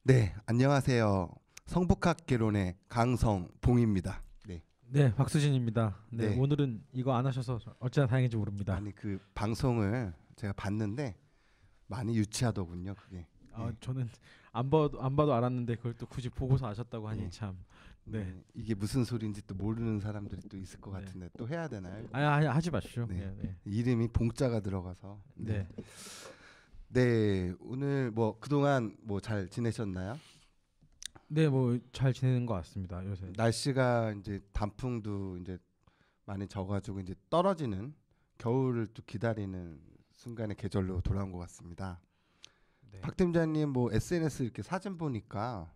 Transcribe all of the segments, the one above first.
네, 안녕하세요. 성북학개론의 강성봉입니다. 네, 네, 박수진입니다. 네, 네. 오늘은 이거 안 하셔서 어찌나 다행인지 모릅니다. 아니 그 방송을 제가 봤는데 많이 유치하더군요. 그게. 네, 저는 안 봐도 알았는데 그걸 또 굳이 보고서 아셨다고 하니 네, 참. 네, 네. 이게 무슨 소리인지 또 모르는 사람들이 또 있을 것 네. 같은데 또 해야 되나요? 아니 하지 마십시오. 네, 네, 네, 이름이 봉자가 들어가서. 네, 네, 네. 오늘 뭐 그동안 뭐 잘 지내셨나요? 네, 뭐 잘 지내는 것 같습니다. 요새. 날씨가 이제 단풍도 이제 많이 져가지고 이제 떨어지는 겨울을 또 기다리는 순간의 계절로 돌아온 것 같습니다. 네, 박 팀장님 뭐 SNS 이렇게 사진 보니까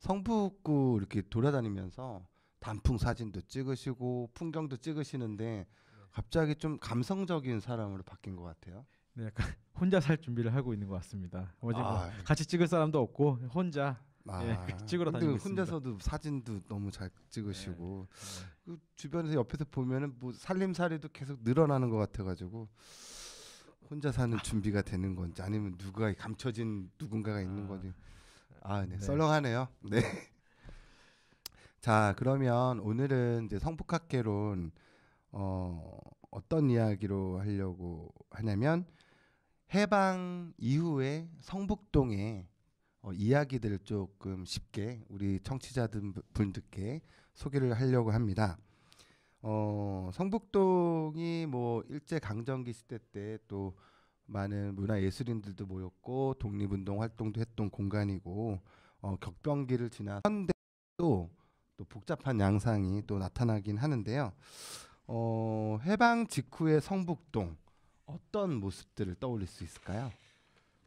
성북구 이렇게 돌아다니면서 단풍 사진도 찍으시고 풍경도 찍으시는데 갑자기 좀 감성적인 사람으로 바뀐 것 같아요. 네, 약간 혼자 살 준비를 하고 있는 것 같습니다. 어제 뭐 아, 같이 찍을 사람도 없고 혼자 찍으러 근데 다니고 있습니다. 혼자서도 사진도 너무 잘 네, 찍으시고 네. 그 주변에서 옆에서 보면은 뭐 살림살이도 계속 늘어나는 것 같아가지고 혼자 사는 준비가 되는 건지 아니면 누가 감춰진 누군가가 있는 아, 건지 아, 네, 네, 썰렁하네요. 네. 자, 그러면 오늘은 이제 성북학개론 어떤 이야기로 하려고 하냐면 해방 이후에 성북동의 이야기들을 조금 쉽게 우리 청취자들 분들께 소개를 하려고 합니다. 성북동이 뭐 일제 강점기 시대 때 또 많은 문화 예술인들도 모였고 독립운동 활동도 했던 공간이고 격변기를 지나 현대도 또 복잡한 양상이 또 나타나긴 하는데요. 해방 직후의 성북동 어떤 모습들을 떠올릴 수 있을까요?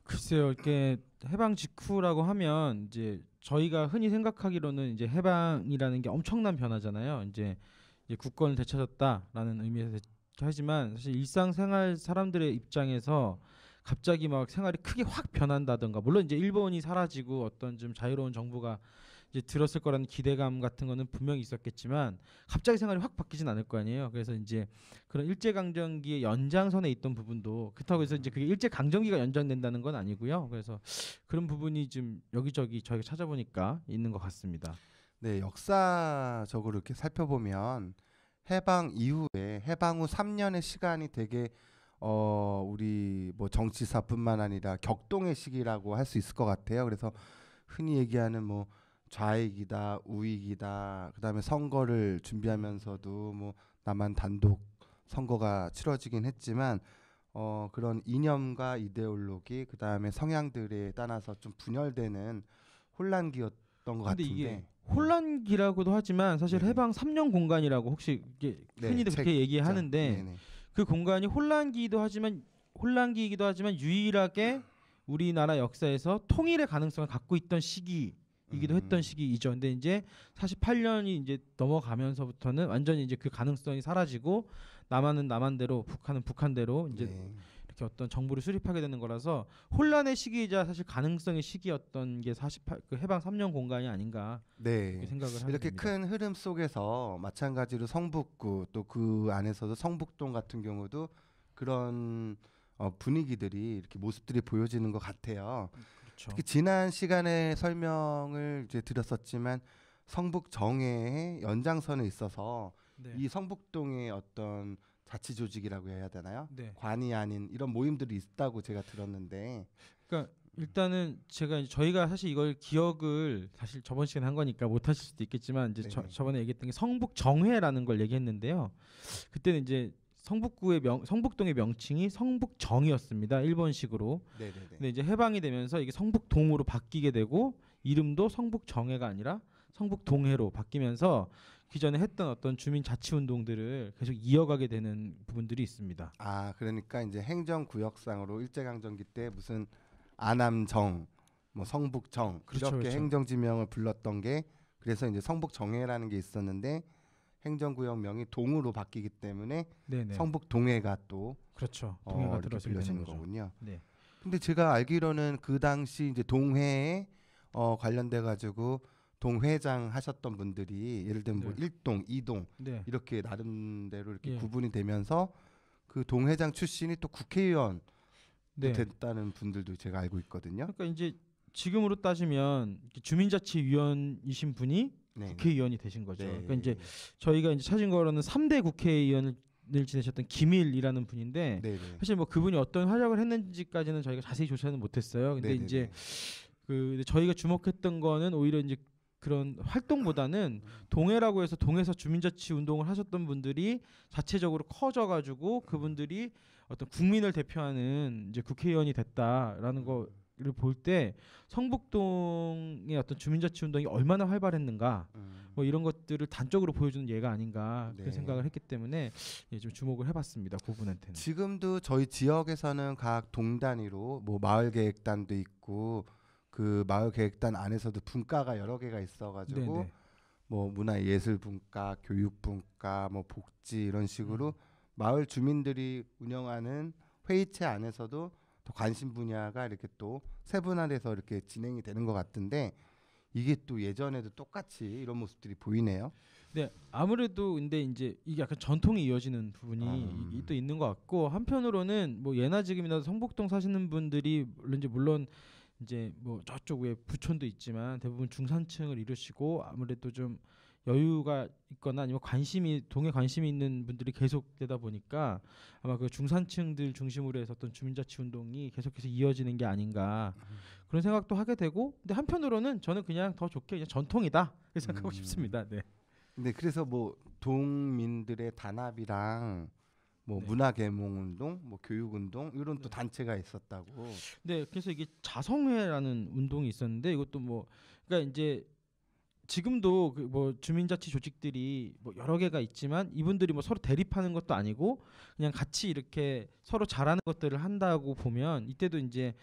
글쎄요, 이렇게 해방 직후라고 하면 이제 저희가 흔히 생각하기로는 이제 해방이라는 게 엄청난 변화잖아요. 이제 국권을 되찾았다라는 의미에서 하지만 사실 일상생활 사람들의 입장에서 갑자기 막 생활이 크게 확 변한다던가, 물론 이제 일본이 사라지고 어떤 좀 자유로운 정부가 이제 들었을 거라는 기대감 같은 거는 분명히 있었겠지만 갑자기 생활이 확 바뀌진 않을 거 아니에요. 그래서 이제 그런 일제강점기의 연장선에 있던 부분도, 그렇다고 해서 이제 그게 일제강점기가 연장된다는 건 아니고요. 그래서 그런 부분이 좀 여기저기 저희가 찾아보니까 있는 것 같습니다. 네, 역사적으로 이렇게 살펴보면 해방 이후에 해방 후 3년의 시간이 되게 우리 뭐 정치사뿐만 아니라 격동의 시기라고 할 수 있을 것 같아요. 그래서 흔히 얘기하는 뭐 좌익이다, 우익이다, 그다음에 선거를 준비하면서도 뭐 남한 단독 선거가 치러지긴 했지만 그런 이념과 이데올로기, 그다음에 성향들에 따라서 좀 분열되는 혼란기였던 것 근데 이게 같은데. 네. 혼란기라고도 하지만 사실 네네. 해방 3년 공간이라고 혹시 이게 네, 흔히들 책 그렇게 있죠. 얘기하는데, 네네. 그 공간이 혼란기이기도 하지만 유일하게 우리나라 역사에서 통일의 가능성을 갖고 있던 시기이기도 했던 음, 시기이죠. 근데 이제 48년이 이제 넘어가면서부터는 완전히 이제 그 가능성이 사라지고 남한은 남한대로, 북한은 북한대로 이제 네, 이렇게 어떤 정부를 수립하게 되는 거라서 혼란의 시기이자 사실 가능성의 시기였던 게 48, 그 해방 3년 공간이 아닌가 이렇게 네. 생각을 하게 이렇게 됩니다. 큰 흐름 속에서 마찬가지로 성북구 또 그 안에서도 성북동 같은 경우도 그런 분위기들이 이렇게 모습들이 보여지는 것 같아요. 그렇죠. 특히 지난 시간에 설명을 이제 드렸었지만 성북 정회의 연장선에 있어서 네. 이 성북동의 어떤 자치 조직이라고 해야 되나요? 네. 관이 아닌 이런 모임들이 있다고 제가 들었는데. 그러니까 일단은 제가 이제 저희가 사실 이걸 기억을 사실 저번 시간에 한 거니까 못 하실 수도 있겠지만, 이제 네네. 저번에 얘기했던 게 성북 정회라는 걸 얘기했는데요. 그때는 이제 성북동의 명칭이 성북정이었습니다. 일본식으로. 네네네. 근데 이제 해방이 되면서 이게 성북동으로 바뀌게 되고 이름도 성북정회가 아니라 성북동회로 바뀌면서 기존에 했던 어떤 주민 자치 운동들을 계속 이어가게 되는 부분들이 있습니다. 아, 그러니까 이제 행정구역상으로 일제강점기 때 무슨 안암정, 뭐 성북정 그렇죠, 이렇게 그렇죠. 행정지명을 불렀던 게 그래서 이제 성북정회라는 게 있었는데 행정구역명이 동으로 바뀌기 때문에 네네. 성북동회가 또 그렇죠. 동해가 이렇게 들어서게 되는 불려지는 거죠. 거군요. 네. 근데 제가 알기로는 그 당시 이제 동회에 관련돼 가지고 동회장 하셨던 분들이 예를 들면 뭐 네. 1동, 2동 네. 이렇게 나름대로 이렇게 예. 구분이 되면서 그 동회장 출신이 또 국회의원 또 네. 됐다는 분들도 제가 알고 있거든요. 그러니까 이제 지금으로 따지면 주민자치위원이신 분이 네. 국회의원이 되신 거죠. 네. 그러니까 이제 저희가 이제 찾은 거로는 3대 국회의원을 지내셨던 김일이라는 분인데 네. 사실 뭐 그분이 어떤 활약을 했는지까지는 저희가 자세히 조사는 못했어요. 근데 네네네. 이제 근데 저희가 주목했던 거는 오히려 이제 그런 활동보다는 동해라고 해서 동해서 주민자치 운동을 하셨던 분들이 자체적으로 커져가지고 그분들이 어떤 국민을 대표하는 이제 국회의원이 됐다라는 거를 볼 때 성북동의 어떤 주민자치 운동이 얼마나 활발했는가 뭐 이런 것들을 단적으로 보여주는 예가 아닌가 네. 그런 생각을 했기 때문에 예, 좀 주목을 해봤습니다. 그분한테는. 지금도 저희 지역에서는 각 동 단위로 뭐 마을계획단도 있고 그 마을계획단 안에서도 분과가 여러 개가 있어가지고 네네. 뭐 문화예술분과, 교육분과, 뭐 복지 이런 식으로 마을 주민들이 운영하는 회의체 안에서도 또 관심 분야가 이렇게 또 세분화돼서 이렇게 진행이 되는 것 같은데 이게 또 예전에도 똑같이 이런 모습들이 보이네요. 네, 아무래도 근데 이제 이게 약간 전통이 이어지는 부분이 또 있는 것 같고 한편으로는 뭐 예나 지금이나 성북동 사시는 분들이 물론 이제 뭐 저쪽 에 부촌도 있지만 대부분 중산층을 이루시고 아무래도 좀 여유가 있거나 아니면 동에 관심이 있는 분들이 계속되다 보니까 아마 그 중산층들 중심으로 해서 어떤 주민자치 운동이 계속해서 이어지는 게 아닌가 그런 생각도 하게 되고 근데 한편으로는 저는 그냥 더 좋게 그냥 전통이다 이렇게 생각하고 싶습니다. 네. 네, 그래서 뭐 동민들의 단합이랑 뭐 네. 문화계몽운동, 뭐 교육운동 이런 또 단체가 있었다고. 네, 그래서 이게 자성회라는 운동이 있었는데 이것도 뭐 그러니까 이제 지금도 그 뭐 주민자치 조직들이 뭐 여러 개가 있지만 이분들이 뭐 서로 대립하는 것도 아니고 그냥 같이 이렇게 서로 잘하는 것들을 한다고 보면 이때도 이제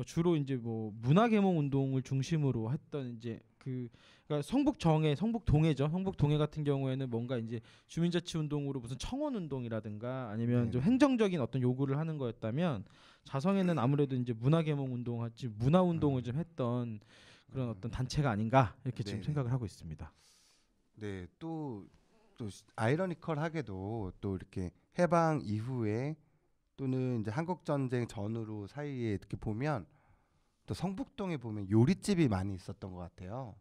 주로 이제 뭐 문화계몽 운동을 중심으로 했던 이제 그러니까 성북동해죠. 성북동해 같은 경우에는 뭔가 이제 주민자치 운동으로 무슨 청원 운동이라든가 아니면 좀 행정적인 어떤 요구를 하는 거였다면 자성에는 아무래도 이제 문화계몽 운동같이 문화 운동을 좀 했던 그런 어떤 단체가 아닌가 이렇게 지금 네네. 생각을 하고 있습니다. 네, 또 아이러니컬하게도 또 이렇게 해방 이후에 또는 이제 한국 전쟁 전후로 사이에 이렇게 보면 또 성북동에 보면 요리집이 많이 있었던 것 같아요.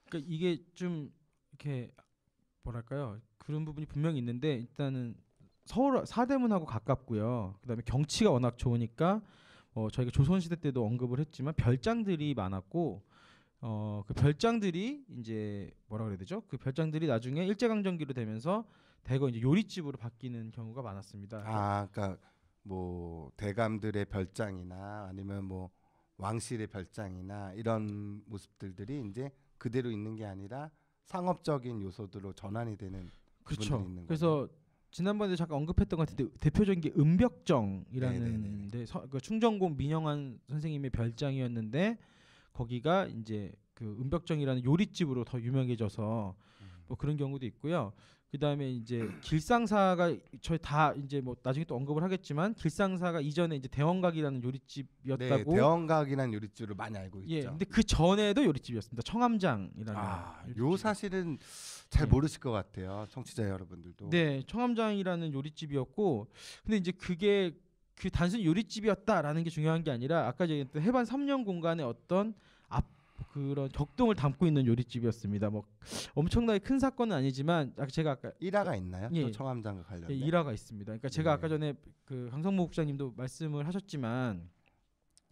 그러니까 이게 좀 이렇게 뭐랄까요 그런 부분이 분명히 있는데 일단은 서울 사대문하고 가깝고요. 그다음에 경치가 워낙 좋으니까 저희가 조선시대 때도 언급을 했지만 별장들이 많았고 그 별장들이 이제 뭐라 그래야 되죠? 그 별장들이 나중에 일제강점기로 되면서 대거 이제 요리집으로 바뀌는 경우가 많았습니다. 아, 그러니까 뭐 대감들의 별장이나 아니면 뭐 왕실의 별장이나 이런 모습들이 이제 그대로 있는 게 아니라 상업적인 요소들로 전환이 되는 부분들이 그렇죠. 있는 그래서 지난번에 잠깐 언급했던 것 같은데 대표적인 게 은벽정이라는 데 그 충정공 민영환 선생님의 별장이었는데 거기가 이제 그 은벽정이라는 요리집으로 더 유명해져서 뭐 그런 경우도 있고요. 그다음에 이제 길상사가 저희 다 이제 뭐 나중에 또 언급을 하겠지만 길상사가 이전에 이제 대원각이라는 요리집이었다고. 네, 대원각이라는 요리집을 많이 알고 있죠. 예. 근데 그 전에도 요리집이었습니다. 청암장이라는. 요 사실은 잘 네. 모르실 것 같아요. 청취자 여러분들도. 네, 청암장이라는 요리집이었고, 근데 이제 그게 그 단순히 요리집이었다라는 게 중요한 게 아니라 아까 얘기했던 해반 3년 공간의 어떤 그런 격동을 담고 있는 요리집이었습니다. 뭐 엄청나게 큰 사건은 아니지만 제가 아까 일화가 있나요? 예. 또 청암장과 관련된. 일화가 있습니다. 그러니까 제가 네. 아까 전에 그 강성모 국장님도 말씀을 하셨지만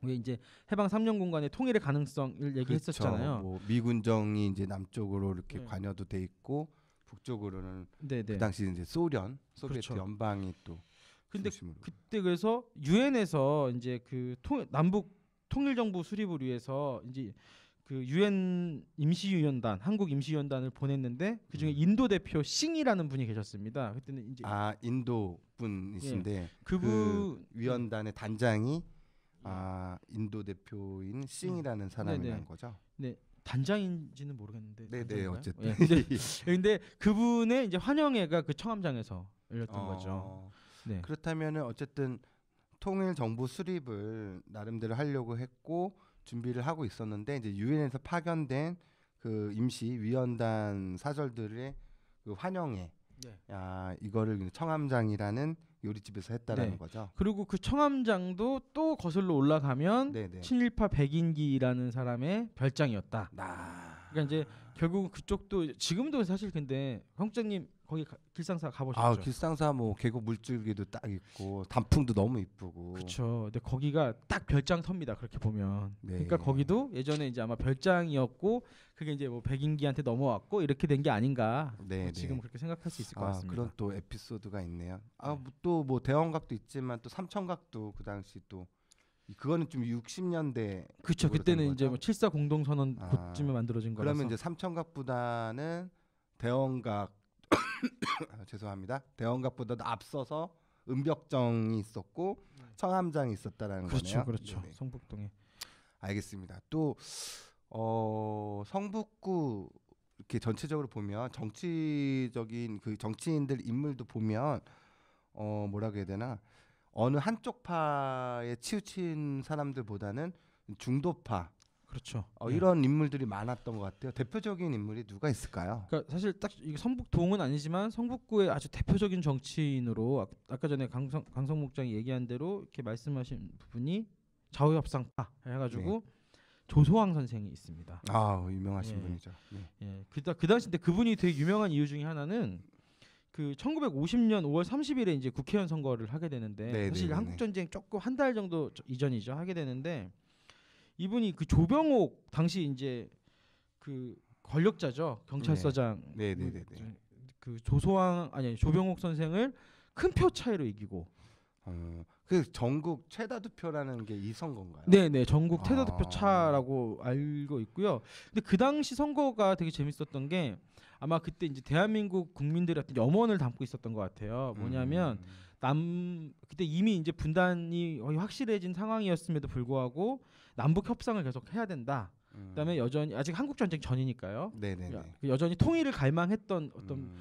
왜 이제 해방 3년 공간의 통일의 가능성을 얘기했었잖아요. 뭐 미군정이 이제 남쪽으로 이렇게 네. 관여도 돼 있고 북쪽으로는 네네. 그 당시 이제 소비에트 그렇죠. 연방이 또 근데 중심으로. 그때 그래서 유엔에서 이제 그 남북 통일 정부 수립을 위해서 이제 그 유엔 임시위원단, 한국 임시위원단을 보냈는데 그 중에 인도 대표 싱이라는 분이 계셨습니다. 그때는 이제 인도 분이신데 그분 그 위원단의 단장이 인도 대표인 싱이라는 사람이란 네네. 거죠. 네, 단장인지는 모르겠는데. 네네, 단장인가요? 어쨌든. 예, 근데 그분의 이제 환영회가 그 청암장에서 열렸던 거죠. 네. 그렇다면은 어쨌든 통일 정부 수립을 나름대로 하려고 했고 준비를 하고 있었는데 이제 유엔에서 파견된 그 임시 위원단 사절들의 그 환영회, 네. 이거를 청암장이라는 요리집에서 했다라는 네. 거죠. 그리고 그 청암장도 또 거슬러 올라가면 네네. 친일파 백인기라는 사람의 별장이었다. 그러니까 이제 결국 그쪽도 지금도 사실 근데 황국장님 거기 길상사 가보셨죠? 길상사 뭐 계곡 물줄기도 딱 있고 단풍도 너무 이쁘고. 그렇죠. 근데 거기가 딱 별장터입니다. 그렇게 보면. 네. 그러니까 거기도 예전에 이제 아마 별장이었고 그게 이제 뭐 백인기한테 넘어왔고 이렇게 된 게 아닌가. 네, 지금 네. 그렇게 생각할 수 있을 것 같습니다. 그런 또 에피소드가 있네요. 또 뭐 대원각도 있지만 또 삼천각도 그 당시 또 그거는 좀 60년대. 그렇죠. 그때는 이제 뭐 7.4 공동선언 그쯤에 만들어진 거라서. 그러면 이제 삼천각보다는 대원각 죄송합니다. 대원각보다도 앞서서 은벽정이 있었고 청암장이 있었다라는 거네요. 그렇죠. 네네. 성북동에. 알겠습니다. 또 성북구 이렇게 전체적으로 보면 정치적인 그 정치인들 인물도 보면 뭐라고 해야 되나 어느 한쪽 파에 치우친 사람들보다는 중도파 그렇죠. 이런 인물들이 많았던 것 같아요. 대표적인 인물이 누가 있을까요? 그러니까 사실 딱 이게 성북동은 아니지만 성북구의 아주 대표적인 정치인으로 아까 전에 강성 목장이 얘기한 대로 이렇게 말씀하신 부분이 좌우협상파 해가지고 조소왕 선생이 있습니다. 유명하신 분이죠. 예, 그 당시 때 그분이 되게 유명한 이유 중에 하나는 그 1950년 5월 30일에 이제 국회의원 선거를 하게 되는데 사실 한국 전쟁 조금 한 달 정도 이전이죠 하게 되는데 이분이 그 조병옥 당시 이제 그 권력자죠 경찰서장 그 조병옥 선생을 큰 표 차이로 이기고 그 전국 최다 득표라는 게 이 선거인가요? 네네 전국 최다 득표 차라고 알고 있고요. 근데 그 당시 선거가 되게 재밌었던 게 아마 그때 이제 대한민국 국민들의 어떤 염원을 담고 있었던 것 같아요. 뭐냐면 그때 이미 이제 분단이 거의 확실해진 상황이었음에도 불구하고 남북 협상을 계속 해야 된다. 그다음에 여전히 아직 한국 전쟁 전이니까요. 여전히 통일을 갈망했던 어떤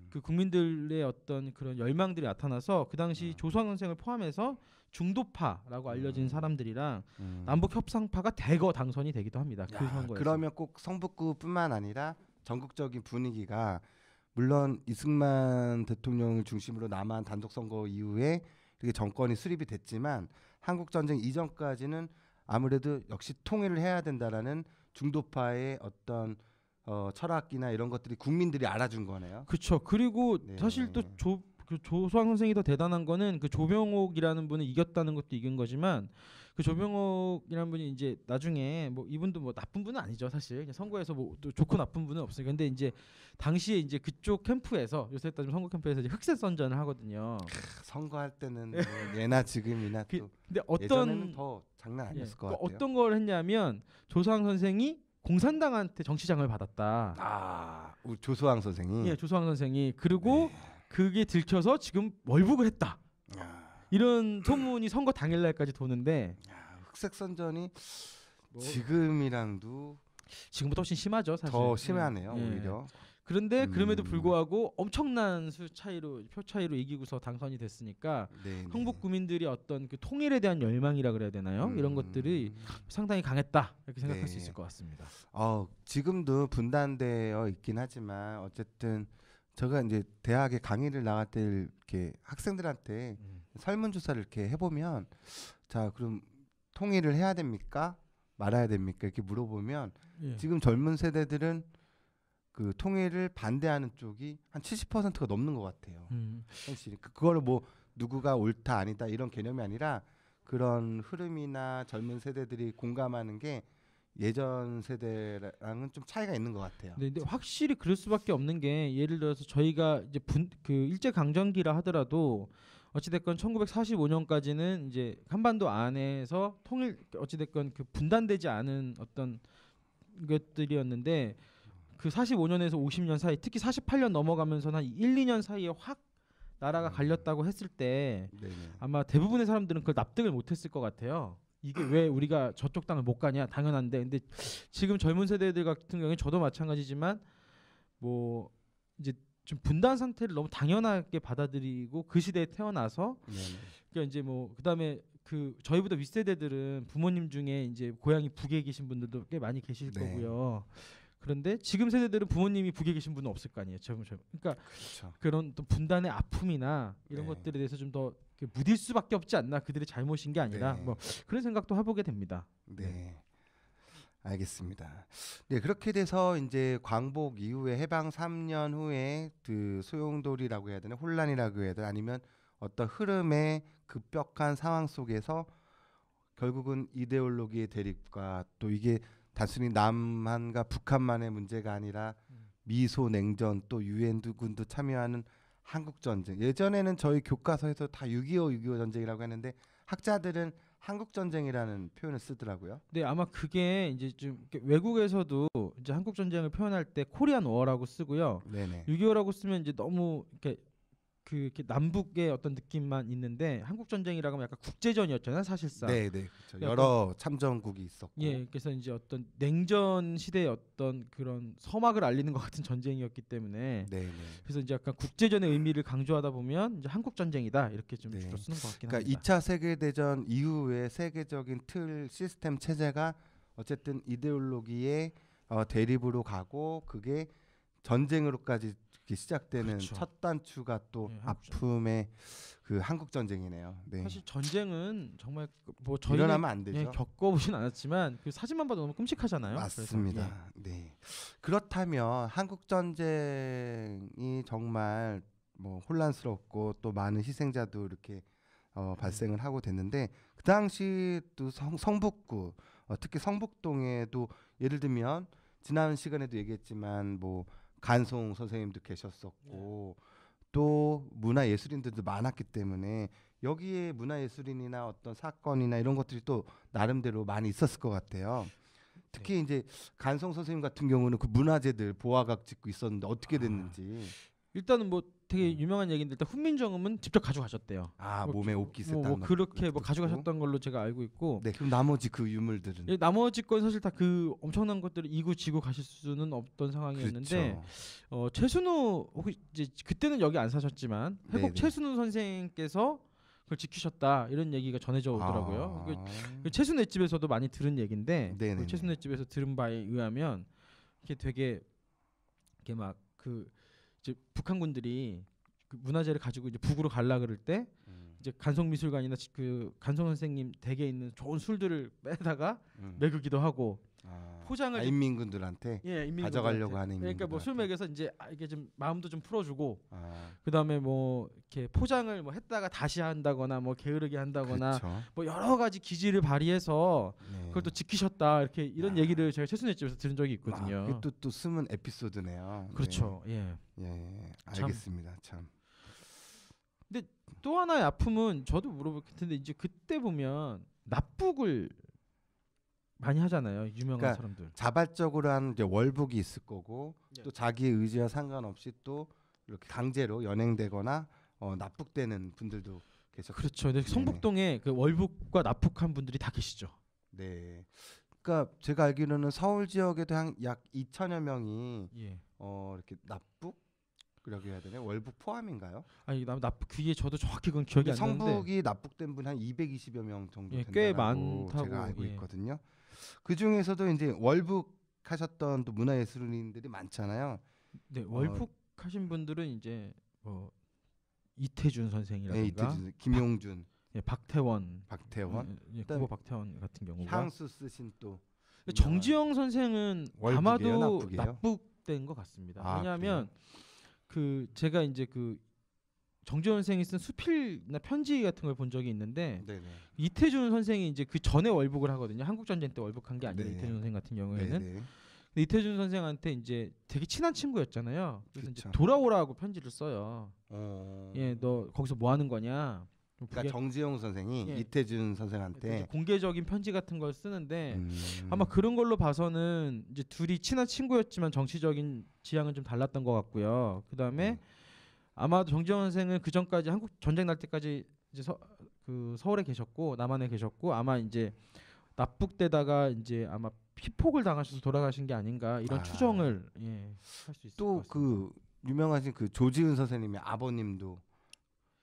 그 국민들의 어떤 그런 열망들이 나타나서 그 당시 조소왕 선생을 포함해서 중도파라고 알려진 사람들이랑 남북 협상파가 대거 당선이 되기도 합니다. 그 선거에서. 그러면 꼭 성북구뿐만 아니라 전국적인 분위기가 물론 이승만 대통령을 중심으로 남한 단독 선거 이후에 이렇게 정권이 수립이 됐지만 한국 전쟁 이전까지는 아무래도 역시 통일을 해야 된다라는 중도파의 어떤 철학이나 이런 것들이 국민들이 알아준 거네요. 그렇죠. 그리고 사실 또 조소왕 선생이 더 대단한 거는 그 조병옥이라는 분을 이겼다는 것도 이긴 거지만 그 조병옥이라는 분이 이제 나중에 뭐 이분도 뭐 나쁜 분은 아니죠 사실 선거에서 뭐 또 좋고 나쁜 분은 없어요. 근데 이제 당시에 이제 그쪽 캠프에서 요새 따지면 선거 캠프에서 이제 흑색 선전을 하거든요. 선거할 때는 뭐 예나 지금이나 또 근데 예전에는 더 장난 아니었을 것 같아요. 어떤 걸 했냐면 조소왕 선생이 공산당한테 정치장을 받았다. 우리 조소왕 선생이. 예, 조소왕 선생이 그리고 그게 들켜서 지금 월북을 했다. 이런 소문이 선거 당일날까지 도는데 흑색 선전이 지금이랑도 지금보다 훨씬 심하죠 사실. 더 심하네요 오히려. 그런데 그럼에도 불구하고 엄청난 표 차이로 이기고서 당선이 됐으니까 한국 국민들이 어떤 그 통일에 대한 열망이라 그래야 되나요? 이런 것들이 상당히 강했다 이렇게 생각할 수 있을 것 같습니다. 지금도 분단되어 있긴 하지만 어쨌든 제가 이제 대학에 강의를 나갈 때 이렇게 학생들한테 설문조사를 이렇게 해보면 자 그럼 통일을 해야 됩니까? 말아야 됩니까? 이렇게 물어보면 지금 젊은 세대들은 그 통일을 반대하는 쪽이 한 70%가 넘는 것 같아요. 사실 그거를 뭐 누구가 옳다 아니다 이런 개념이 아니라 그런 흐름이나 젊은 세대들이 공감하는 게 예전 세대랑은 좀 차이가 있는 것 같아요. 근데 확실히 그럴 수밖에 없는 게 예를 들어서 저희가 이제 그 일제 강점기라 하더라도 어찌됐건 1945년까지는 이제 한반도 안에서 통일 어찌됐건 그 분단되지 않은 어떤 것들이었는데 그 45년에서 50년 사이 특히 48년 넘어가면서는 한 1, 2년 사이에 확 나라가 갈렸다고 했을 때 아마 대부분의 사람들은 그걸 납득을 못했을 것 같아요. 이게 왜 우리가 저쪽 땅을 못 가냐 당연한데 근데 지금 젊은 세대들 같은 경우에 저도 마찬가지지만 뭐 이제 좀 분단 상태를 너무 당연하게 받아들이고 그 시대에 태어나서 그러니까 이제 뭐 그다음에 그 저희보다 윗세대들은 부모님 중에 이제 고향이 북에 계신 분들도 꽤 많이 계실 거고요. 그런데 지금 세대들은 부모님이 북에 계신 분은 없을 거 아니에요. 그러니까 그렇죠. 그런 또 분단의 아픔이나 이런 네. 것들에 대해서 좀 더 무딜 수밖에 없지 않나. 그들의 잘못인 게 아니라 네. 뭐 그런 생각도 해보게 됩니다. 네. 알겠습니다. 네, 그렇게 돼서 이제 광복 이후에 해방 3년 후에 그 소용돌이라고 해야 되나 혼란이라고 해야 되나 아니면 어떤 흐름의 급격한 상황 속에서 결국은 이데올로기의 대립과 또 이게 단순히 남한과 북한만의 문제가 아니라 미소 냉전 또 유엔군도 참여하는 한국 전쟁. 예전에는 저희 교과서에서 다 6.25 전쟁이라고 했는데 학자들은 한국 전쟁이라는 표현을 쓰더라고요. 네, 아마 그게 이제 좀 이렇게 외국에서도 이제 한국 전쟁을 표현할 때 코리안 워라고 쓰고요. 네네. 6.25라고 쓰면 이제 너무 이렇게 남북의 어떤 느낌만 있는데 한국 전쟁이라고 하면 약간 국제전이었잖아요, 사실상. 네네. 그렇죠. 약간- 여러 참전국이 있었고. 예, 그래서 이제 어떤 냉전 시대의 어떤 그런 서막을 알리는 것 같은 전쟁이었기 때문에 네네. 그래서 이제 약간 국제전의 의미를 강조하다 보면 이제 한국 전쟁이다 이렇게 좀 네. 주로 쓰는 것 같긴 그러니까 합니다. 2차 세계 대전 이후의 세계적인 틀 시스템 체제가 어쨌든 이데올로기의 대립으로 가고 그게 전쟁으로까지 이렇게 시작되는 그렇죠. 첫 단추가 또 예, 한국 전- 아픔의 그 한국 전쟁이네요. 네. 사실 전쟁은 정말 뭐 저희는 일어나면 안 되죠. 예, 겪어보진 않았지만 그 사진만 봐도 너무 끔찍하잖아요. 맞습니다. 그래서, 네. 그렇다면 한국 전쟁이 정말 뭐 혼란스럽고 또 많은 희생자도 이렇게 발생을 하고 됐는데 그 당시 또 성북구 특히 성북동에도 예를 들면 지난 시간에도 얘기했지만 뭐 간송 선생님도 계셨었고 또 문화예술인들도 많았기 때문에 여기에 문화예술인이나 어떤 사건이나 이런 것들이 또 나름대로 많이 있었을 것 같아요. 특히 이제 간송 선생님 같은 경우는 그 문화재들 보화각 짓고 있었는데 어떻게 됐는지. 일단은 뭐 되게 유명한 얘기인데 일단 훈민정음은 직접 가져가셨대요. 아 뭐 몸에 옷깃 뭐 그렇게 뭐 가져가셨던 걸로 제가 알고 있고 네, 그럼 나머지 그 유물들은 예, 나머지 건 사실 다 그 엄청난 것들을 이고지고 가실 수는 없던 상황이었는데 그렇죠. 최순우 혹시 이제 그때는 여기 안 사셨지만 회곡 네네. 최순우 선생께서 그걸 지키셨다 이런 얘기가 전해져 오더라고요. 그 최순우의 집에서도 많이 들은 얘기인데 네네네. 그 최순우의 집에서 들은 바에 의하면 이게 되게 이게 막 그 이제 북한군들이 그 문화재를 가지고 이제 북으로 갈라 그럴 때 이제 간송미술관이나 그 간송 선생님 댁에 있는 좋은 술들을 빼다가 먹이기도 하고 포장을 좀- 인민군들한테 예, 가져가려고 하는 그러니까 뭐 술 먹여서 이제 이게 좀 마음도 좀 풀어주고 아, 그다음에 뭐 이렇게 포장을 뭐 했다가 다시 한다거나 뭐 게으르게 한다거나 그렇죠. 뭐 여러 가지 기지를 발휘해서 네. 그걸 또 지키셨다 이렇게 이런 얘기를 제가 최순애 집에서 들은 적이 있거든요. 그게 또 숨은 에피소드네요. 그렇죠. 예. 네. 예, 참. 알겠습니다. 참. 또 하나의 아픔은 저도 물어볼 텐데 이제 그때 보면 납북을 많이 하잖아요. 유명한 그러니까 사람들. 자발적으로 한 이제 월북이 있을 거고 예. 또 자기의 의지와 상관없이 또 이렇게 강제로 연행되거나 납북되는 분들도 계셨고. 그렇죠. 근데 성북동에 그 월북과 납북한 분들이 다 계시죠. 네. 그러니까 제가 알기로는 서울 지역에도 약 2천여 명이 예. 이렇게 납북이라고 해야 되나 월북 포함인가요? 아니 납북 그게 저도 정확히 그건 기억이 안 나는데. 성북이 납북된 분 한 220여 명 정도 예, 된다고 꽤 많다고, 제가 알고 예. 있거든요. 그 중에서도 이제 월북하셨던 또 문화예술인들이 많잖아요. 네, 월북하신 분들은 이제 뭐 이태준 선생이라든가 네, 이태준, 김용준, 예, 박태원, 박태원, 예, 그다음에 국어 박태원 같은 경우가 향수 쓰신 또 정지영 선생은 월북이에요, 아마도 납북이에요? 납북된 것 같습니다. 아, 왜냐하면 그 제가 이제 그 정지영 선생이 쓴 수필이나 편지 같은 걸 본 적이 있는데 네네. 이태준 선생이 이제 그 전에 월북을 하거든요. 한국 전쟁 때 월북한 게 아니라 네. 이태준 선생 같은 경우에는 네네. 근데 이태준 선생한테 이제 되게 친한 친구였잖아요. 그래서 이제 그쵸. 돌아오라고 편지를 써요. 어. 예, 너 거기서 뭐 하는 거냐? 그러니까 정지용 선생이 예. 이태준 이제 선생한테 공개적인 편지 같은 걸 쓰는데 음. 아마 그런 걸로 봐서는 이제 둘이 친한 친구였지만 정치적인 지향은 좀 달랐던 것 같고요. 그다음에 아마도 정지영 선생은 그 전까지 한국 전쟁 날 때까지 이제 그 서울에 계셨고 남한에 계셨고 아마 이제 납북되다가 이제 아마 피폭을 당하셔서 돌아가신 게 아닌가 이런 추정을 할 수 있을 것 또 같습니다. 그 유명하신 그 조지은 선생님의 아버님도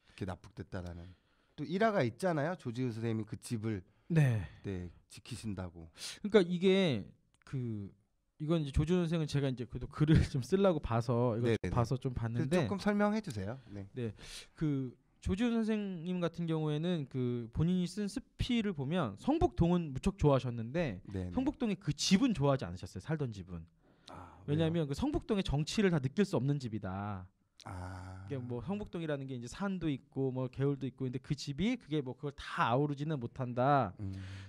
이렇게 납북됐다라는 또 일화가 있잖아요. 조지은 선생님이 그 집을 네. 지키신다고. 그러니까 이게 그 이건 이제 조준 선생은 제가 이제 그래도 글을 좀 쓰려고 봐서 이거 네네네. 봐서 좀 봤는데 조금 설명해 주세요. 네. 그 조지훈 선생님 같은 경우에는 그 본인이 쓴 스피를 보면 성북동은 무척 좋아하셨는데 네네. 성북동의 그 집은 좋아하지 않으셨어요. 살던 집은. 왜냐하면 그 성북동의 정치를 다 느낄 수 없는 집이다. 그러니까 뭐 성북동이라는 게 이제 산도 있고 뭐 개울도 있고 근데 그 집이 그게 뭐 그걸 다 아우르지는 못한다.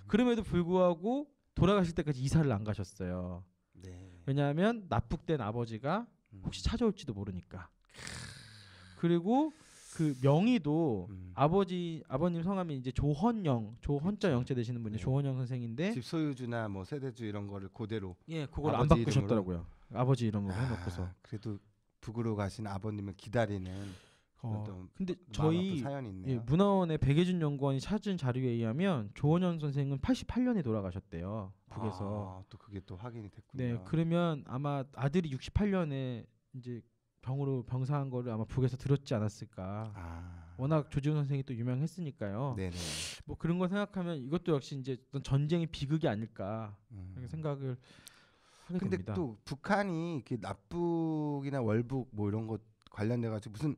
그럼에도 불구하고 돌아가실 때까지 이사를 안 가셨어요. 네. 왜냐하면 납북된 아버지가 혹시 찾아올지도 모르니까. 그리고 그 명의도 아버님 성함이 이제 조헌자 영자 되시는 분이 네. 조헌영 선생인데 집 소유주나 뭐 세대주 이런 거를 그대로 예, 그걸 안 아버지 바꾸셨더라고요. 아버지 이름으로 해놓고서. 그래도 북으로 가신 아버님을 기다리는 근데 마음 저희 아픈 사연이 있네요. 예, 문화원의 백예준 연구원이 찾은 자료에 의하면 조헌영 선생은 88년에 돌아가셨대요. 북에서. 또 그게 또 확인이 됐군요. 네, 그러면 아마 아들이 68년에 이제 병으로 병사한 거를 아마 북에서 들었지 않았을까. 워낙 조지훈 선생이 또 유명했으니까요. 네네. 뭐 그런 거 생각하면 이것도 역시 이제 어떤 전쟁의 비극이 아닐까 이렇게 생각을 하게 근데 됩니다. 또 북한이 이렇게 납북이나 월북 뭐 이런 것 관련돼 가지고 무슨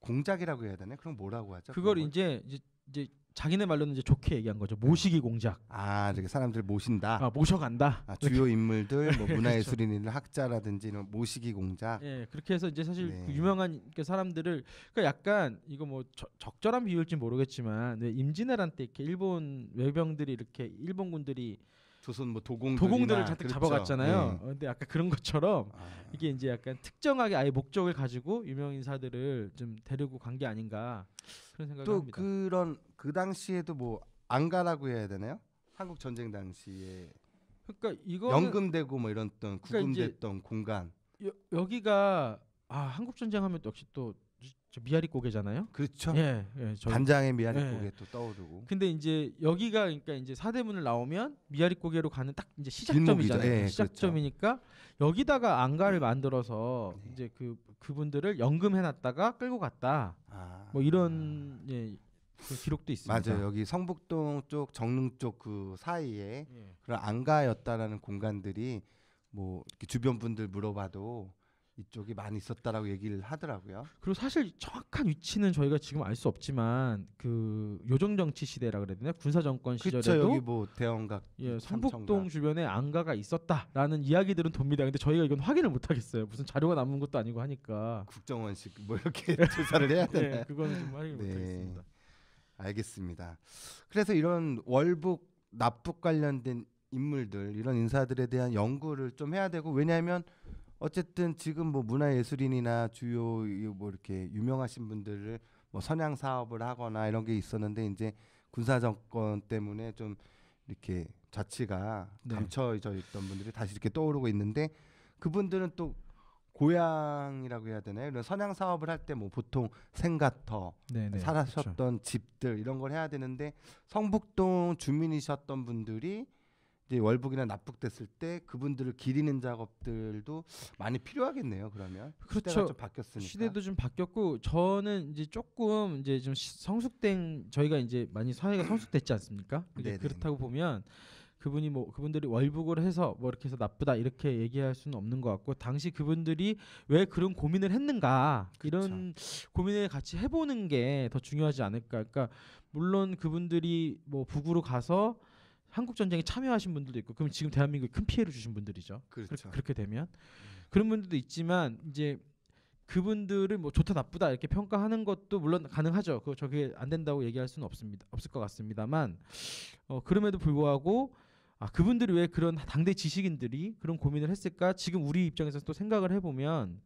공작이라고 해야 되나? 그럼 뭐라고 하죠? 그걸 이제 자기네 말로는 이제 좋게 얘기한 거죠. 모시기 공작. 이렇게 사람들 모신다. 모셔간다. 주요 인물들, 뭐 그렇죠. 문화예술인이나 학자라든지 이런 모시기 공작. 예, 그렇게 해서 이제 사실 네. 그 유명한 그 사람들을 그러니까 약간 이거 뭐 적절한 비유일지 모르겠지만 임진왜란 때 이렇게 일본 외병들이 이렇게 일본군들이 조선 뭐 도공들을 잔뜩 그렇죠. 잡아갔잖아요. 네. 근데 약간 그런 것처럼 이게 이제 약간 특정하게 아예 목적을 가지고 유명 인사들을 좀 데리고 간 게 아닌가 그런 생각을 또 합니다. 그런 그 당시에도 뭐 안가라고 해야 되나요? 한국 전쟁 당시에 그러니까 이거는 연금되고 뭐 이런 어떤 구금됐던 공간. 여기가 한국 전쟁하면 또 역시 또 미아리 고개잖아요. 그렇죠. 예, 반장의 미아리 고개 또 떠오르고. 근데 이제 여기가 그러니까 이제 사대문을 나오면 미아리 고개로 가는 딱 이제 시작점이잖아요. 예, 시작점이니까 여기다가 안가를 만들어서 이제 그분들을 연금해놨다가 끌고 갔다. 뭐 이런 그 기록도 있습니다. 맞아요. 여기 성북동 쪽, 정릉 쪽 그 사이에 그런 안가였다라는 공간들이 뭐 이렇게 주변 분들 물어봐도 이쪽이 많이 있었다라고 얘기를 하더라고요. 그리고 사실 정확한 위치는 저희가 지금 알 수 없지만 그 요정정치 시대라 그래야 되나 군사 정권 시절에도 여기 뭐 대원각, 성북동 주변에 안가가 있었다라는 이야기들은 돕니다. 근데 저희가 이건 확인을 못 하겠어요. 무슨 자료가 남은 것도 아니고 하니까. 국정원식 뭐 이렇게 조사를 해야 되나요? 네, 그거는 좀 확인을 못 하겠습니다. 알겠습니다. 그래서 이런 월북, 납북 관련된 인물들, 이런 인사들에 대한 연구를 좀 해야 되고 왜냐하면 어쨌든 지금 뭐 문화예술인이나 주요 뭐 이렇게 유명하신 분들을 뭐 선양 사업을 하거나 이런 게 있었는데 이제 군사 정권 때문에 좀 이렇게 자취가 감춰져 있던 분들이 다시 이렇게 떠오르고 있는데 그분들은 또 고향이라고 해야 되나요? 이런 선양 사업을 할 때 뭐 보통 생가터 살아셨던 그렇죠. 집들 이런 걸 해야 되는데 성북동 주민이셨던 분들이 이제 월북이나 납북됐을 때 그분들을 기리는 작업들도 많이 필요하겠네요. 그러면 그렇죠. 시대가 좀 바뀌었으니까. 시대도 좀 바뀌었고 저는 이제 조금 이제 좀 성숙된 저희가 이제 많이 사회가 성숙됐지 않습니까? 그렇다고 보면 그분들이 월북을 해서 뭐 이렇게 해서 나쁘다 이렇게 얘기할 수는 없는 것 같고 당시 그분들이 왜 그런 고민을 했는가 그렇죠. 이런 고민을 같이 해보는 게 더 중요하지 않을까. 그러니까 물론 그분들이 뭐 북으로 가서 한국 전쟁에 참여하신 분들도 있고 그럼 지금 대한민국에 큰 피해를 주신 분들이죠. 그렇죠. 그렇게 되면 그런 분들도 있지만 이제 그분들을 뭐 좋다 나쁘다 이렇게 평가하는 것도 물론 가능하죠. 저게 안 된다고 얘기할 수는 없을 것 같습니다만 그럼에도 불구하고 그분들이 왜 그런 당대 지식인들이 그런 고민을 했을까? 지금 우리 입장에서 또 생각을 해보면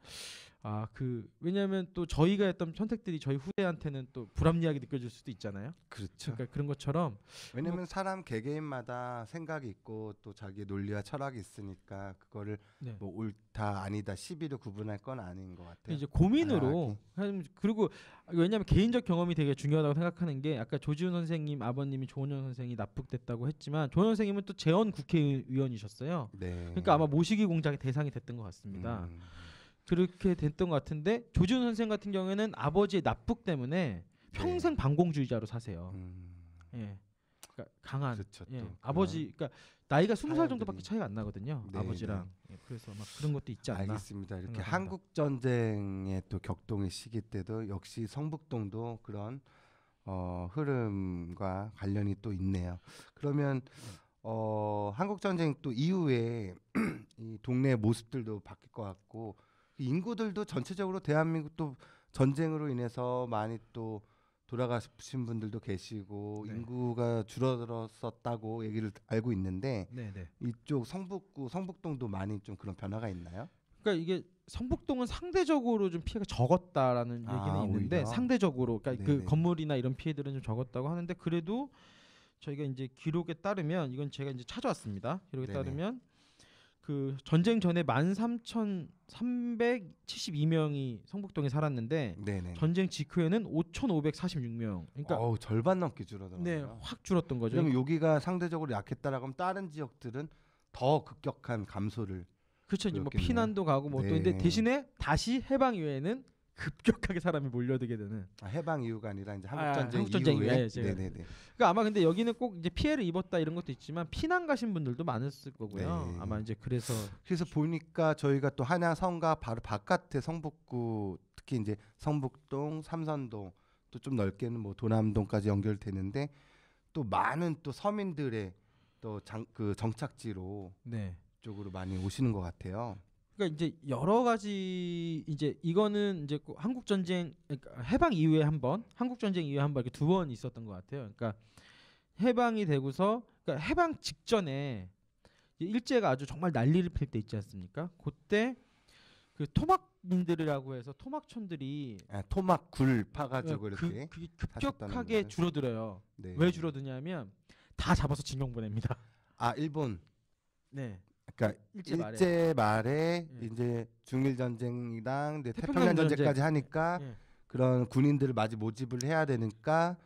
왜냐하면 또 저희가 했던 선택들이 저희 후대한테는 또 불합리하게 느껴질 수도 있잖아요. 그렇죠. 그러니까 그런 것처럼 왜냐하면 사람 개개인마다 생각이 있고 또 자기의 논리와 철학이 있으니까 그거를 뭐 옳다 아니다 시비로 구분할 건 아닌 것 같아요. 이제 고민으로 그리고 왜냐하면 개인적 경험이 되게 중요하다고 생각하는 게 아까 조지훈 선생님 아버님이 조원영 선생이 납북됐다고 했지만 조원영 선생님은 또 재헌 국회의원이셨어요. 그러니까 아마 모시기 공작의 대상이 됐던 것 같습니다. 그렇게 됐던 것 같은데 조지훈 선생 같은 경우에는 아버지의 납북 때문에 평생 반공주의자로 사세요. 그러니까 강한 그렇죠. 예, 또 아버지 그러니까 나이가 20살 정도밖에 사연들이. 차이가 안 나거든요. 네, 아버지랑 예, 그래서 막 그런 것도 있지 않나. 알겠습니다. 이렇게 생각합니다. 한국 전쟁의 또 격동의 시기 때도 역시 성북동도 그런 흐름과 관련이 또 있네요. 그러면 한국 전쟁 또 이후에 이 동네 모습들도 바뀔 것 같고 인구들도 전체적으로 대한민국 또 전쟁으로 인해서 많이 또 돌아가신 분들도 계시고 네. 인구가 줄어들었었다고 얘기를 알고 있는데 네네. 이쪽 성북구 성북동도 많이 좀 그런 변화가 있나요? 그러니까 이게 성북동은 상대적으로 좀 피해가 적었다라는 얘기는 아, 있는데 오히려? 상대적으로 그러니까 그 네네. 건물이나 이런 피해들은 좀 적었다고 하는데 그래도 저희가 이제 기록에 따르면 이건 제가 이제 찾아왔습니다. 기록에 네네. 따르면 그 전쟁 전에 13,372명이 성북동에 살았는데 네네. 전쟁 직후에는 5,546명. 그러니까 절반 넘게 줄어들었네요. 네, 확 줄었던 거죠. 그럼 여기가 상대적으로 약했다라고 하면 다른 지역들은 더 급격한 감소를 그렇죠. 이제 뭐 그렇겠네요. 피난도 가고 뭐 또 네. 근데 대신에 다시 해방 이후에는 급격하게 사람이 몰려들게 되는. 해방 이후가 아니라 이제 아, 한국 전쟁 한국 전쟁 이후에 이후에 제가- 네네네. 그러니까 아마 근데 여기는 꼭 이제 피해를 입었다 이런 것도 있지만 피난 가신 분들도 많았을 거고요. 네. 아마 이제 그래서 그래서 보니까 저희가 또 한양 성가 바로 바깥에 성북구 특히 이제 성북동, 삼선동 또 좀 넓게는 뭐 도남동까지 연결되는데 또 많은 또 서민들의 또 그 정착지로 네. 쪽으로 많이 오시는 것 같아요. 그러니까 이제 여러 가지 이제 이거는 이제 꼭 한국 전쟁 그러니까 해방 이후에 한 번, 한국 전쟁 이후에 한 번 이렇게 두 번 있었던 것 같아요. 그러니까 해방이 되고서 그러니까 해방 직전에 이제 일제가 아주 정말 난리를 필 때 있지 않습니까? 그때 그 토막민들이라고 해서 토막촌들이 토막 굴 파가지고 이렇게 그게 사셨다는 급격하게 거예요? 줄어들어요. 네. 왜 줄어드냐면 다 잡아서 징용 보냅니다. 일본 네. 그러니까 일제 말에 예. 이제 중일 전쟁이랑 이제 태평양 태평양 전쟁까지 하니까 예. 그런 군인들을 마저 모집을 해야 되니까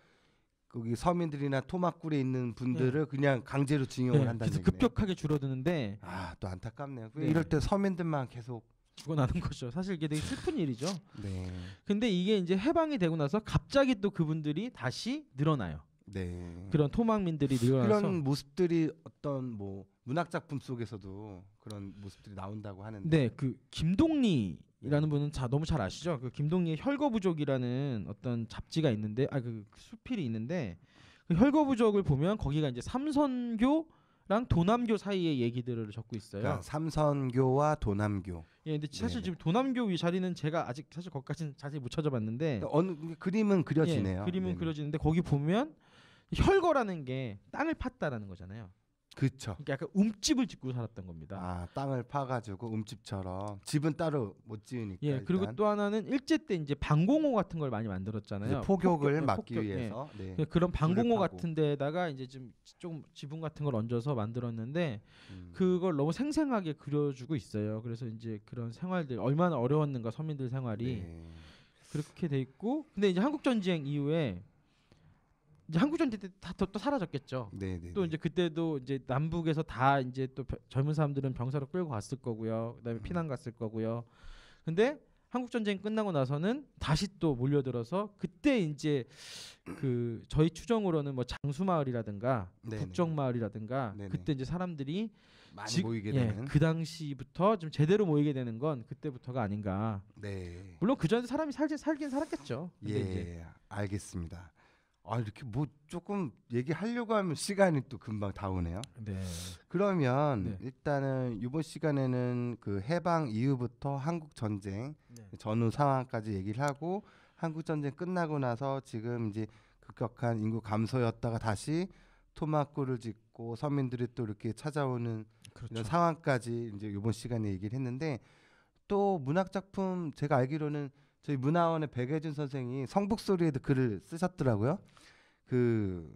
거기 서민들이나 토막굴에 있는 분들을 그냥 강제로 징용을 네, 한다는 그래서 얘기네요. 급격하게 줄어드는데 또 안타깝네요. 네. 이럴 때 서민들만 계속 죽어나는 거죠. 사실 이게 되게 슬픈 일이죠. 네. 근데 이게 이제 해방이 되고 나서 갑자기 또 그분들이 다시 늘어나요. 네. 그런 토막민들이 늘어나서 그런 모습들이 어떤 뭐 문학 작품 속에서도 그런 모습들이 나온다고 하는데 네, 그 김동리라는 분은 너무 잘 아시죠? 그 김동리의 혈거부족이라는 어떤 잡지가 있는데 그 수필이 있는데 그 혈거부족을 보면 거기가 이제 삼선교랑 도남교 사이의 얘기들을 적고 있어요. 그러니까 삼선교와 도남교 예, 근데 사실 네네. 지금 도남교 위 자리는 제가 아직 사실 거기까지는 자세히 못 찾아봤는데 어느 그림은 그려지네요. 예, 그림은 네네. 그려지는데 거기 보면 혈거라는 게 땅을 팠다라는 거잖아요. 그렇죠. 그러니까 약간 움집을 짓고 살았던 겁니다. 땅을 파가지고 움집처럼 집은 따로 못 지으니까 예, 그리고 일단 또 하나는 일제 때 이제 방공호 같은 걸 많이 이제 만들었잖아요. 폭격을 폭격, 막기 폭격, 예. 위해서 네. 그런 방공호 파고. 같은 데다가 이제 좀 지붕 같은 걸 얹어서 만들었는데 음. 그걸 너무 생생하게 그려주고 있어요. 그래서 이제 그런 생활들 얼마나 어려웠는가 서민들 생활이 네. 그렇게 돼 있고 근데 이제 한국 전쟁 이후에 이제 한국 전쟁 때 다 또 사라졌겠죠. 네네. 또 이제 그때도 이제 남북에서 다 이제 또 젊은 사람들은 병사로 끌고 갔을 거고요. 그다음에 피난 갔을 거고요. 근데 한국 전쟁 끝나고 나서는 다시 또 몰려들어서 그때 이제 그 저희 추정으로는 뭐 장수마을이라든가 네네. 국정마을이라든가 네네. 그때 이제 사람들이 많이 모이게 되는. 그 당시부터 좀 제대로 모이게 되는 건 그때부터가 아닌가. 네. 물론 그 전에 사람이 살긴 살았겠죠. 근데 이제 예, 알겠습니다. 이렇게 뭐 조금 얘기하려고 하면 시간이 또 금방 다 오네요. 네. 그러면 네. 일단은 이번 시간에는 그 해방 이후부터 한국 전쟁 네. 전후 상황까지 얘기를 하고 한국 전쟁 끝나고 나서 지금 이제 급격한 인구 감소였다가 다시 토막굴을 짓고 서민들이 또 이렇게 찾아오는 그렇죠. 이런 상황까지 이제 이번 시간에 얘기를 했는데 또 문학 작품 제가 알기로는 저희 문화원의 백혜준 선생이 성북소리에도 글을 쓰셨더라고요. 그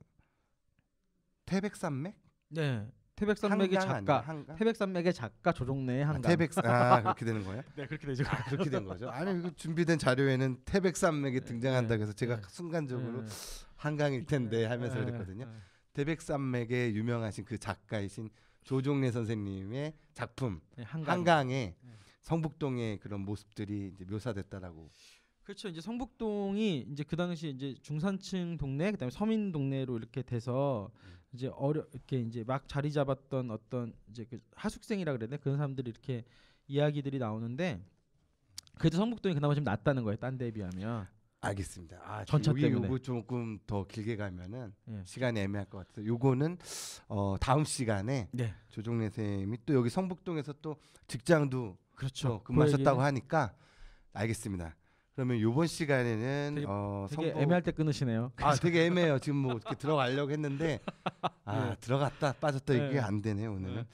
태백산맥? 네. 태백산맥의 작가. 한강? 태백산맥의 작가 조종래의 한강. 그렇게 되는 거예요? 네, 그렇게 되죠. 그렇게 된 거죠. 아니 이거 준비된 자료에는 태백산맥이 등장한다고 해서 제가 네. 순간적으로 네. 한강일 텐데 하면서 그랬거든요. 태백산맥의 유명하신 그 작가이신 조종래 선생님의 작품 네, 한강에 성북동의 그런 모습들이 이제 묘사됐다라고. 그렇죠. 이제 성북동이 이제 그 당시 이제 중산층 동네, 그다음에 서민 동네로 이렇게 돼서 이제 이렇게 이제 막 자리 잡았던 어떤 이제 그 하숙생이라 그래야 되나 그런 사람들이 이렇게 이야기들이 나오는데 그래도 성북동이 그나마 좀 낫다는 거예요. 딴 데에 비하면. 알겠습니다. 아, 전차 여기 때문에. 요거 조금 더 길게 가면은 예. 시간이 애매할 것 같아요. 요거는 다음 시간에 네. 조종래 쌤이 또 여기 성북동에서 또 직장도 그렇죠. 근무하셨다고 그 하니까 알겠습니다. 그러면 요번 시간에는 되게 성북 애매할 때 끊으시네요. 되게 애매해요. 지금 뭐 이렇게 들어가려고 했는데 네. 들어갔다 빠졌다 이게 네. 안 되네요. 오늘은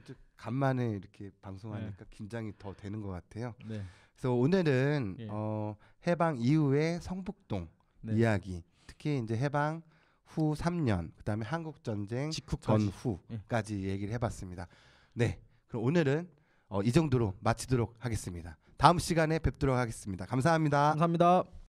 또 간만에 이렇게 방송하니까 네. 긴장이 더 되는 것 같아요. 네. 그래서 오늘은 예. 해방 이후의 성북동 네. 이야기, 특히 이제 해방 후 3년, 그다음에 한국 전쟁 직후까지. 전후까지 얘기를 해봤습니다. 네, 그럼 오늘은 이 정도로 마치도록 하겠습니다. 다음 시간에 뵙도록 하겠습니다. 감사합니다. 감사합니다.